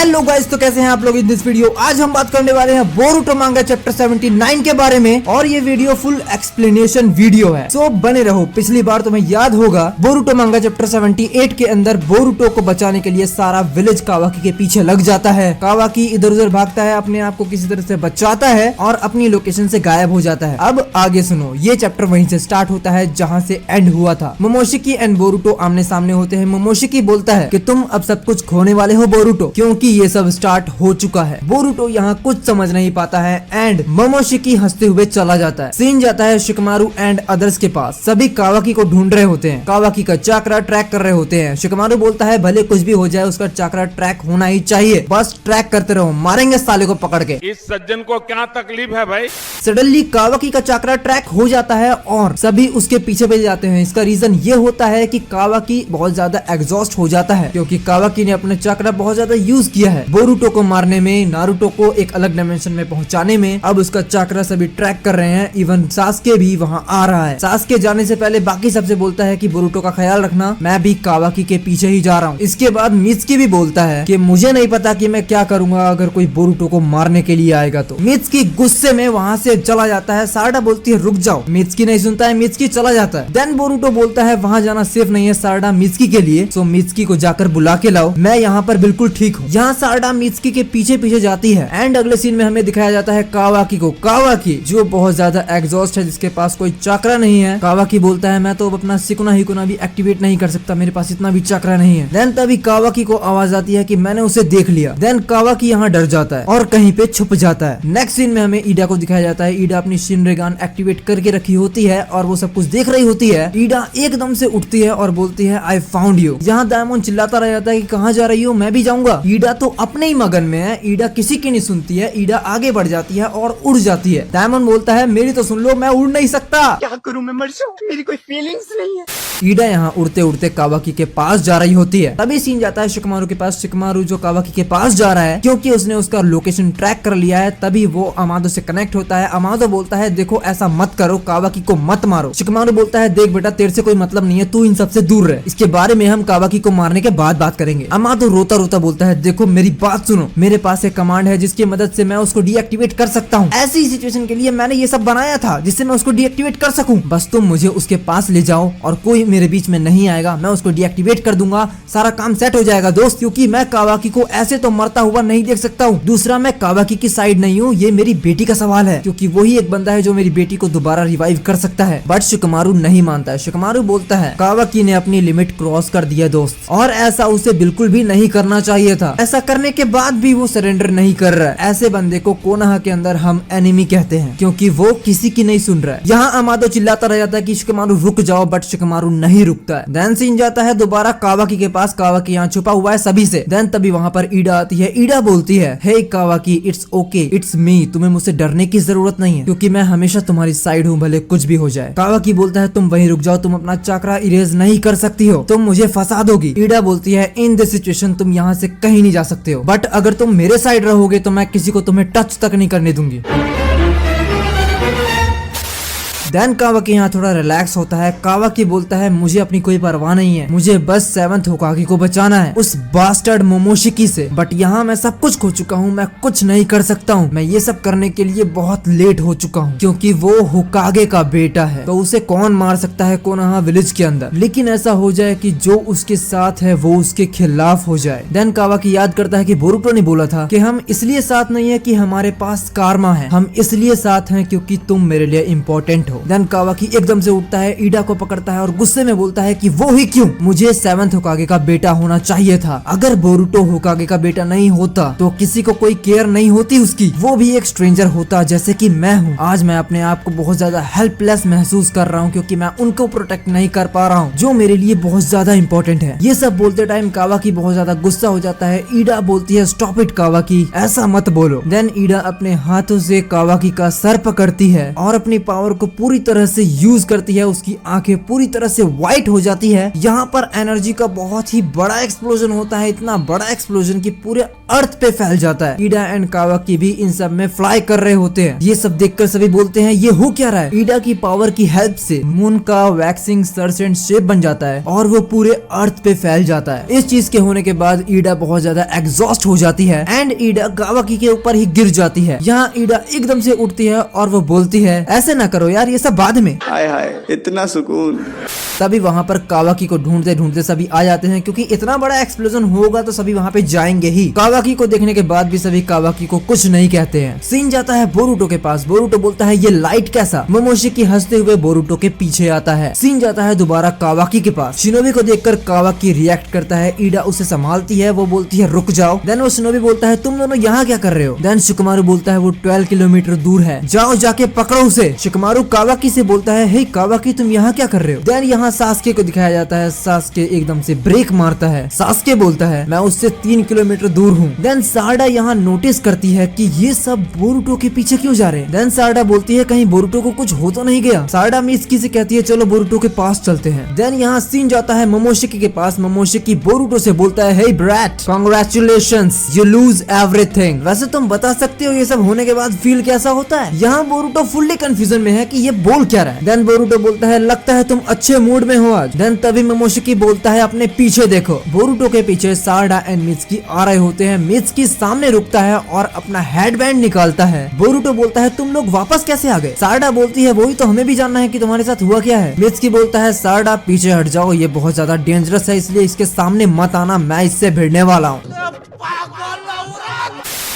Hello guys, तो कैसे हैं आप लोग इन दिस वीडियो। आज हम बात करने वाले हैं बोरुटो मांगा चैप्टर 79 के बारे में और ये वीडियो फुल एक्सप्लेनेशन वीडियो है, सो बने रहो। पिछली बार तुम्हें याद होगा बोरुटो मांगा चैप्टर 78 के अंदर बोरुटो को बचाने के लिए सारा विलेज कावाकी के पीछे लग जाता है। कावाकी इधर उधर भागता है, अपने आप को किसी तरह से बचाता है और अपनी लोकेशन से गायब हो जाता है। अब आगे सुनो, ये चैप्टर वहीं से स्टार्ट होता है जहाँ से एंड हुआ था। मोमोशिकी एंड बोरुटो आमने सामने होते हैं। मोमोशिकी बोलता है कि तुम अब सब कुछ खोने वाले हो बोरुटो, क्योंकि ये सब स्टार्ट हो चुका है। बोरुटो यहाँ कुछ समझ नहीं पाता है एंड मोमोशिकी हंसते हुए चला जाता है। सीन जाता है शिकमारू एंड अदर्स के पास। सभी कावाकी को ढूंढ रहे होते हैं, कावाकी का चाकरा ट्रैक कर रहे होते हैं। शिकमारू बोलता है भले कुछ भी हो जाए उसका चाकरा ट्रैक होना ही चाहिए, बस ट्रैक करते रहो, मारेंगे साले को पकड़ के। इस सज्जन को क्या तकलीफ है भाई। सडनली कावाकी का चाकरा ट्रैक हो जाता है और सभी उसके पीछे पड़ जाते हैं। इसका रीजन ये होता है कि कावाकी बहुत ज्यादा एग्जॉस्ट हो जाता है, क्योंकि कावाकी ने अपने चाकरा बहुत ज्यादा यूज किया है बोरुटो को मारने में, नारुतो को एक अलग डायमेंशन में पहुंचाने में। अब उसका चाकरा सभी ट्रैक कर रहे हैं, इवन सास्के भी वहां आ रहा है। सास्के जाने से पहले बाकी सबसे बोलता है कि बोरुटो का ख्याल रखना, मैं भी कावाकी के पीछे ही जा रहा हूँ। इसके बाद मित्सुकी भी बोलता है कि मुझे नहीं पता कि मैं क्या करूंगा अगर कोई बोरुटो को मारने के लिए आएगा तो। मित्सुकी गुस्से में वहां से चला जाता है। सारडा बोलती है रुक जाओ, मित्सुकी नहीं सुनता है, मित्सुकी चला जाता है। देन बोरुटो बोलता है वहां जाना सेफ नहीं है सारडा मित्सुकी के लिए, सो मित्सुकी को जाकर बुला के लाओ, मैं यहाँ पर बिल्कुल ठीक हूँ। यहाँ सारडा मित्सुकी के पीछे पीछे जाती है एंड अगले सीन में हमें दिखाया जाता है कावाकी को। कावाकी जो बहुत ज्यादा एग्जॉस्ट है, जिसके पास कोई चाकरा नहीं है। कावाकी बोलता है मैं तो अपना सिकुना हिकुना भी एक्टिवेट नहीं कर सकता, मेरे पास इतना भी चाकरा नहीं है। देन तभी कावाकी को आवाज आती है कि मैंने उसे देख लिया। देन कावाकी यहाँ डर जाता है और कहीं पे छुप जाता है। नेक्स्ट सीन में हमें ईडा को दिखाया जाता है। ईडा अपनी शिनरेगान एक्टिवेट करके रखी होती है और वो सब कुछ देख रही होती है। ईडा एकदम से उठती है और बोलती है आई फाउंड यू। यहाँ डायमंड चिल्लाता रह जाता है कि कहाँ जा रही हो, मैं भी जाऊंगा। ईडा तो अपने ही मगन में है, ईडा किसी की नहीं सुनती है। ईडा आगे बढ़ जाती है और उड़ जाती है। डायमंड बोलता है मेरी तो सुन लो, मैं उड़ नहीं सकता, क्या करूं मैं, मर जाऊं, मेरी कोई फीलिंग्स नहीं है। ईडा यहाँ उड़ते उड़ते कावाकी के पास जा रही होती है। तभी सीन जाता है शिकमारू के पास। शिकमारू जो कावाकी के पास जा रहा है क्योंकि उसने उसका लोकेशन ट्रैक कर लिया है। तभी वो अमादो से कनेक्ट होता है। अमादो बोलता है देखो ऐसा मत करो, कावाकी को मत मारो। शिकमारू बोलता है देख बेटा, तेरे से कोई मतलब नहीं है, तू इन सबसे दूर रह, इसके बारे में हम कावाकी को मारने के बाद बात करेंगे। अमादो रोता रोता बोलता है देखो मेरी बात सुनो, मेरे पास एक कमांड है जिसकी मदद से मैं उसको डीएक्टिवेट कर सकता हूँ। ऐसी सिचुएशन के लिए मैंने ये सब बनाया था जिससे मैं उसको डीएक्टिवेट कर सकूं। बस तुम मुझे उसके पास ले जाओ और कोई मेरे बीच में नहीं आएगा, मैं उसको डीएक्टिवेट कर दूंगा, सारा काम सेट हो जाएगा दोस्त। क्योंकि मैं कावाकी को ऐसे तो मरता हुआ नहीं देख सकता हूँ। दूसरा, मैं कावाकी की साइड नहीं हूँ, ये मेरी बेटी का सवाल है, क्योंकि वही एक बंदा है जो मेरी बेटी को दोबारा रिवाइव कर सकता है। बट शिकमारू नहीं मानता है। शिकमारू बोलता है कावाकी ने अपनी लिमिट क्रॉस कर दिया दोस्त, और ऐसा उसे बिल्कुल भी नहीं करना चाहिए था। ऐसा करने के बाद भी वो सरेंडर नहीं कर रहा है। ऐसे बंदे को कोनोहा के अंदर हम एनिमी कहते हैं, क्योंकि वो किसी की नहीं सुन रहा है। यहाँ अमादो चिल्लाता रह जाता है कि शिकमारू रुक जाओ, बट शिकमारू नहीं रुकता है। देन सीन जाता है दोबारा कावाकी के पास। कावाकी यहाँ छुपा हुआ है सभी से। देन तभी वहाँ पर ईडा आती है। ईडा बोलती है hey Kawaki, it's okay, it's me, तुम्हें मुझसे डरने की जरूरत नहीं है, क्योंकि मैं हमेशा तुम्हारी साइड हूँ, भले कुछ भी हो जाए। कावाकी बोलता है तुम वहीं रुक जाओ, तुम अपना चाकरा इरेज नहीं कर सकती हो, तुम मुझे फंसा दोगी। ईडा बोलती है इन दिस सिचुएशन तुम यहाँ से कहीं नहीं जा सकते हो, बट अगर तुम मेरे साइड रहोगे तो मैं किसी को तुम्हें टच तक नहीं करने दूंगी। देन कावाकी यहाँ थोड़ा रिलैक्स होता है। कावाकी बोलता है मुझे अपनी कोई परवाह नहीं है, मुझे बस 7th होकागे को बचाना है उस बास्टर्ड मोमोशिकी से। बट यहाँ मैं सब कुछ खो चुका हूँ, मैं कुछ नहीं कर सकता हूँ। मैं ये सब करने के लिए बहुत लेट हो चुका हूँ, क्योंकि वो होकागे का बेटा है, तो उसे कौन मार सकता है कोनोहा विलेज के अंदर। लेकिन ऐसा हो जाए कि जो उसके साथ है वो उसके खिलाफ हो जाए। देन कावाकी याद करता है कि बोरुटो ने बोला था कि हम इसलिए साथ नहीं है कि हमारे पास कारमा है, हम इसलिए साथ हैं क्योंकि तुम मेरे लिए इम्पोर्टेंट हो। देन कावाकी एकदम से उठता है, ईडा को पकड़ता है और गुस्से में बोलता है कि वो ही क्यों, मुझे 7th होकागे का बेटा होना चाहिए था। अगर बोरुटो होकागे का बेटा नहीं होता तो किसी को कोई केयर नहीं होती उसकी, वो भी एक स्ट्रेंजर होता जैसे कि मैं हूँ। आज मैं अपने आप को बहुत ज्यादा हेल्पलेस महसूस कर रहा हूँ, क्योंकि मैं उनको प्रोटेक्ट नहीं कर पा रहा हूँ जो मेरे लिए बहुत ज्यादा इंपॉर्टेंट है। ये सब बोलते टाइम कावाकी बहुत ज्यादा गुस्सा हो जाता है। ईडा बोलती है स्टॉप इट कावाकी, ऐसा मत बोलो। देन ईडा अपने हाथों से कावाकी का सर पकड़ती है और अपनी पावर को पूरी तरह से यूज करती है, उसकी आंखें पूरी तरह से व्हाइट हो जाती है। यहाँ पर एनर्जी का बहुत ही बड़ा एक्सप्लोजन होता है, इतना बड़ा एक्सप्लोजन कि पूरे अर्थ पे फैल जाता है। ईडा एंड कावाकी भी इन सब में फ्लाई कर रहे होते हैं। ये सब देखकर सभी बोलते हैं ये हो क्या रहा है। ईडा की पावर की हेल्प से मून का वैक्सिंग सर्च एंड शेप बन जाता है और वो पूरे अर्थ पे फैल जाता है। इस चीज के होने के बाद ईडा बहुत ज्यादा एग्जॉस्ट हो जाती है एंड ईडा कावाकी के ऊपर ही गिर जाती है। यहाँ ईडा एकदम से उठती है और वो बोलती है ऐसे ना करो यार, ये सब बाद में। हाय हाय इतना सुकून। तभी वहाँ पर कावाकी को ढूंढते ढूंढते सभी आ जाते हैं, क्योंकि इतना बड़ा एक्सप्लोजन होगा तो सभी वहाँ पे जाएंगे ही। कावाकी को देखने के बाद भी सभी कावाकी को कुछ नहीं कहते हैं। सीन जाता है बोरुटो के पास। बोरुटो बोलता है ये लाइट कैसा। मोमोशिकी हंसते हुए बोरुटो के पीछे आता है। सीन जाता है दोबारा कावाकी के पास। शिनोबी को देखकर कावाकी रिएक्ट करता है। ईडा उसे संभालती है, वो बोलती है रुक जाओ। देन वो शिनोबी बोलता है तुम दोनों यहाँ क्या कर रहे हो। देन शिकमारू बोलता है वो 12 किलोमीटर दूर है, जाओ जाके पकड़ो उसे। शिकमारू कावाकी से बोलता है हे कावाकी तुम यहाँ क्या कर रहे हो। देन यहाँ सास्के को दिखाया जाता है। सास्के एकदम से ब्रेक मारता है। सास्के बोलता है मैं उससे 3 किलोमीटर दूर हूँ। देन सारडा यहाँ नोटिस करती है कि ये सब बोरुटो के पीछे क्यों जा रहे हैं। देन सारडा बोलती है कहीं बोरुटो को कुछ हो तो नहीं गया। सारडा मित्सुकी से कहती है चलो बोरुटो के पास चलते हैं। देन यहाँ सीन जाता है मोमोशिकी के पास। मोमोशिकी बोरुटो से बोलता है hey brat congratulations you lose everything. वैसे तुम बता सकते हो ये सब होने के बाद फील कैसा होता है। यहाँ बोरुटो फुल्ली कंफ्यूजन में है कि ये बोल क्या रहा है। देन बोरुटो बोलता है लगता है तुम अच्छे मूड में हो आज। देन तभी मोमोशिकी बोलता है अपने पीछे देखो। बोरुटो के पीछे सारडा एंड मित्सुकी आ रहे होते हैं। मित्सुकी सामने रुकता है और अपना हेडबैंड निकालता है। बोरुटो बोलता है तुम लोग वापस कैसे आ गए। सारडा बोलती है वही तो हमें भी जानना है कि तुम्हारे साथ हुआ क्या है। मित्सुकी बोलता है सारडा पीछे हट जाओ, ये बहुत ज्यादा डेंजरस है, इसलिए इसके सामने मत आना, मैं इससे भिड़ने वाला हूँ।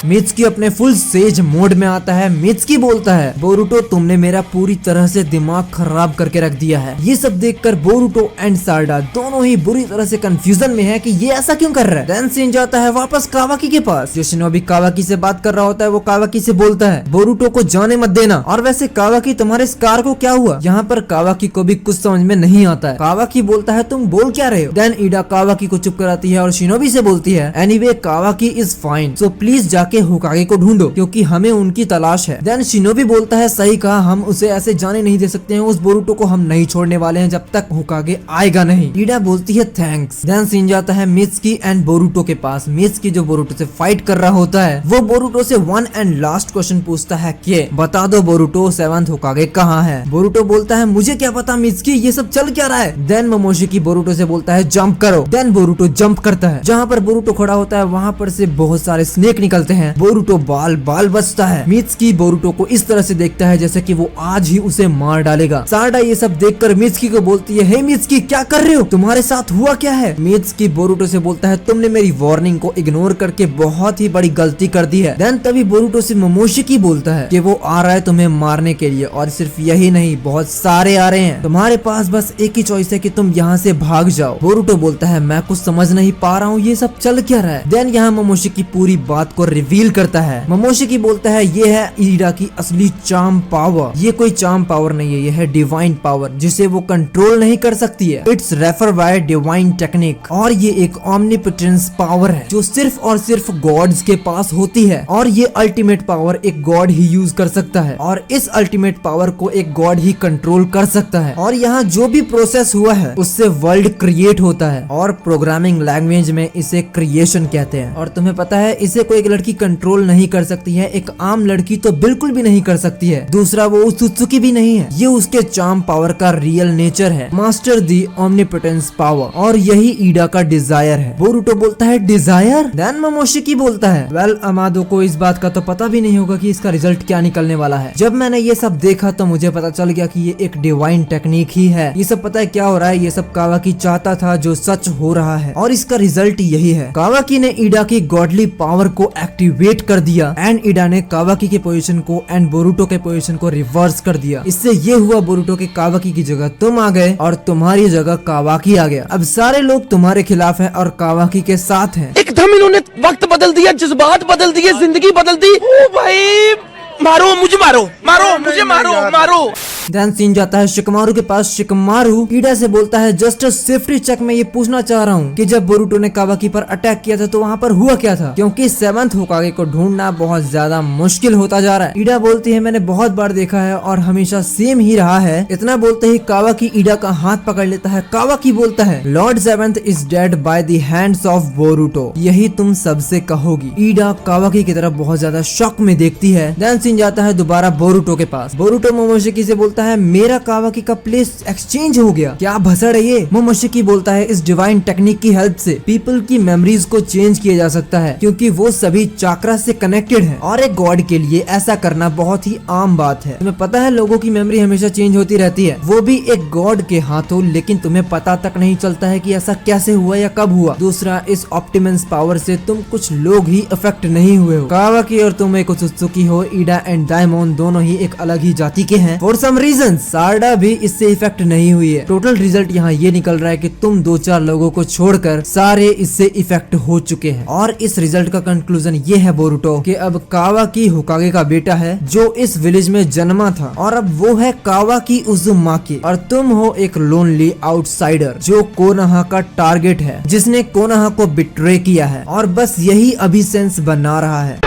मित्सुकी अपने फुल सेज मोड में आता है। मित्सुकी बोलता है बोरुटो तुमने मेरा पूरी तरह से दिमाग खराब करके रख दिया है। ये सब देखकर बोरुटो एंड सारडा दोनों ही बुरी तरह से कंफ्यूजन में है कि ये ऐसा क्यों कर रहा है। देन सीन जाता है वापस कावाकी के पास। जो शिनोबी कावाकी से बात कर रहा होता है वो कावाकी से बोलता है बोरुटो को जाने मत देना। और वैसे कावाकी तुम्हारे स्कार को क्या हुआ। यहाँ पर कावाकी को भी कुछ समझ में नहीं आता है। कावाकी बोलता है तुम बोल क्या रहे हो। देन ईडा कावाकी को चुप कराती है और शिनोबी से बोलती है anyway कावाकी is fine, so please जाके होकागे को ढूंढो क्योंकि हमें उनकी तलाश है। देन शिनोबी बोलता है सही कहा, हम उसे ऐसे जाने नहीं दे सकते हैं, उस बोरुटो को हम नहीं छोड़ने वाले हैं जब तक होकागे आएगा नहीं। ईडा बोलती है थैंक्स। देन सीन जाता है मित्सुकी एंड बोरुटो के पास। मित्सुकी जो बोरुटो से फाइट कर रहा होता है वो बोरुटो से वन एंड लास्ट क्वेश्चन पूछता है कि बता दो बोरुटो 7th होकागे कहाँ है। बोरुटो बोलता है मुझे क्या पता मित्सुकी, ये सब चल क्या रहा है। देन मोमोशिकी बोरुटो से बोलता है जंप करो। देन बोरुटो जंप करता है। जहाँ पर बोरुटो खड़ा होता है वहाँ पर से बहुत सारे स्नेक निकलते हैं। बोरुटो बाल बाल बचता है। मित्सुकी बोरुटो को इस तरह से देखता है जैसे कि वो आज ही उसे मार डालेगा। सारडा ये सब देखकर मित्सुकी को बोलती है हे मित्सुकी क्या कर रहे हो, तुम्हारे साथ हुआ क्या है। मित्सुकी बोरुटो से बोलता है तुमने मेरी वार्निंग को इग्नोर करके बहुत ही बड़ी गलती कर दी है। देन तभी बोरुटो से मोमोशिकी बोलता है कि वो आ रहा है तुम्हें मारने के लिए और सिर्फ यही नहीं बहुत सारे आ रहे हैं, तुम्हारे पास बस एक ही चॉइस है कि तुम यहाँ से भाग जाओ। बोरुटो बोलता है मैं कुछ समझ नहीं पा रहा हूँ ये सब चल क्या रहा है। देन यहाँ मोमोशिकी पूरी बात को रिवील करता है। मोमोशिकी बोलता है ये है ईडा की असली चार्म पावर। ये कोई चार्म पावर नहीं है, ये है डिवाइन पावर जिसे वो कंट्रोल नहीं कर सकती है। It's refer bye divine technique और ये एक ओमनीपोटेंस पावर है जो सिर्फ और सिर्फ गॉड्स के पास होती है और ये अल्टीमेट पावर एक गॉड ही यूज कर सकता है और इस अल्टीमेट पावर को एक गॉड ही कंट्रोल कर सकता है। और यहाँ जो भी प्रोसेस हुआ है उससे वर्ल्ड क्रिएट होता है और प्रोग्रामिंग लैंग्वेज में इसे क्रिएशन कहते हैं। और तुम्हें पता है इसे कोई एक लड़की कंट्रोल नहीं कर सकती है, एक आम लड़की तो बिल्कुल भी नहीं कर सकती है। दूसरा वो उत्सुकी भी नहीं है, ये उसके चार्म पावर का रियल नेचर है, मास्टर दी ओमनीपोटेंस पावर। और यही ईडा का डिजायर है। बोरुटो बोलता है डिजायर। देन मोमोशिकी बोलता है वेल अमादो को इस बात का तो पता भी नहीं होगा कि इसका रिजल्ट क्या निकलने वाला है। जब मैंने ये सब देखा तो मुझे पता चल गया कि ये एक डिवाइन टेक्निक ही है। ये सब पता है क्या हो रहा है, ये सब कावाकी चाहता था जो सच हो रहा है और इसका रिजल्ट यही है। कावाकी ने ईडा की गॉडली पावर को एक्टिवेट कर दिया एंड ईडा ने कावाकी के पोजीशन को एंड बोरुटो के पोजीशन को रिवर्स कर दिया। इससे ये हुआ बोरुटो के कावाकी की जगह तुम आ गए और तुम्हारी जगह कावाकी आ गया। अब सारे लोग तुम्हारे खिलाफ हैं और कावाकी के साथ हैं। एकदम इन्होंने वक्त बदल दिया, जज्बात बदल दिए, जिंदगी बदल दी। ओ भाई मारो मुझे, मारो मारो मुझे, मारो मारो। देन सीन जाता है शिकमारू के पास। शिकमारू ईडा से बोलता है जस्ट सेफ्टी चेक में ये पूछना चाह रहा हूँ कि जब बोरुटो ने कावाकी पर अटैक किया था तो वहाँ पर हुआ क्या था, क्योंकि 7th होकागे को ढूंढना बहुत ज्यादा मुश्किल होता जा रहा है। ईडा बोलती है मैंने बहुत बार देखा है और हमेशा सेम ही रहा है। इतना बोलते ही कावाकी ईडा का हाथ पकड़ लेता है। कावाकी बोलता है Lord 7th is dead by the hands of Boruto, यही तुम सबसे कहोगी। ईडा कावाकी की तरफ बहुत ज्यादा शॉक में देखती है। देन सीन जाता है दोबारा बोरुटो के पास। बोरुटो मोमोशिकी से बोलता है मेरा कावाकी का प्लेस एक्सचेंज हो गया, क्या भसड़ है ये। मोमोशिकी बोलता है इस डिवाइन टेक्निक की हेल्प से पीपल की मेमोरीज को चेंज किया जा सकता है, क्योंकि वो सभी चाक्रा से कनेक्टेड है और एक गॉड के लिए ऐसा करना बहुत ही आम बात है। तुम्हें पता है लोगों की मेमोरी हमेशा चेंज होती रहती है, वो भी एक गॉड के हाथों, लेकिन तुम्हें पता तक नहीं चलता है कि ऐसा कैसे हुआ या कब हुआ। दूसरा, इस ऑप्टिमस पावर से तुम कुछ लोग ही अफेक्ट नहीं हुए हो। कावाकी और तुम एक उत्सुकी हो। ईडा एंड डायमोन दोनों ही एक अलग ही जाति के हैं। फॉर सम रीजन सारडा भी इससे इफेक्ट नहीं हुई है। टोटल रिजल्ट यहाँ ये निकल रहा है कि तुम 2-4 लोगों को छोड़कर सारे इससे इफेक्ट हो चुके हैं। और इस रिजल्ट का कंक्लूजन ये है बोरुटो कि अब कावाकी होकागे का बेटा है जो इस विलेज में जन्मा था, और अब वो है कावाकी उजुमाकी, और तुम हो एक लोनली आउटसाइडर जो कोनोहा का टारगेट है, जिसने कोनोहा को बिट्रे किया है। और बस यही अभी सेंस बना रहा है।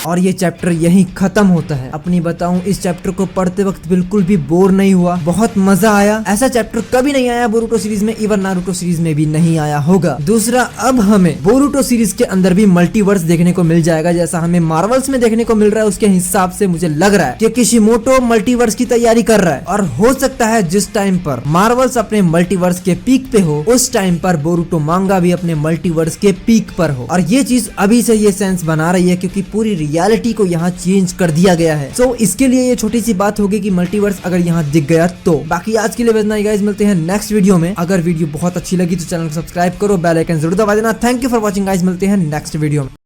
और ये चैप्टर यहीं खत्म होता है। अपनी बताऊं, इस चैप्टर को पढ़ते वक्त बिल्कुल भी बोर नहीं हुआ, बहुत मजा आया। ऐसा चैप्टर कभी नहीं आया बोरुटो सीरीज में, इवन नारुतो सीरीज में भी नहीं आया होगा। दूसरा, अब हमें बोरुटो सीरीज के अंदर भी मल्टीवर्स देखने को मिल जाएगा, जैसा हमें मार्वल्स में देखने को मिल रहा है। उसके हिसाब से मुझे लग रहा है कि किशिमोटो मल्टीवर्स की तैयारी कर रहा है, और हो सकता है जिस टाइम पर मार्वल्स अपने मल्टीवर्स के पीक पे हो, उस टाइम पर बोरुटो मांगा भी अपने मल्टीवर्स के पीक पर हो। और ये चीज अभी से ये सेंस बना रही है, क्योंकि पूरी रियलिटी को यहाँ चेंज कर दिया गया है। सो इसके लिए ये छोटी सी बात होगी कि मल्टीवर्स अगर यहाँ दिख गया तो। बाकी आज के लिए बस इतना ही गाइस, मिलते हैं नेक्स्ट वीडियो में। अगर वीडियो बहुत अच्छी लगी तो चैनल को सब्सक्राइब करो, बेल आइकन जरूर दबा देना। Thank you for watching guys, मिलते हैं नेक्स्ट वीडियो में।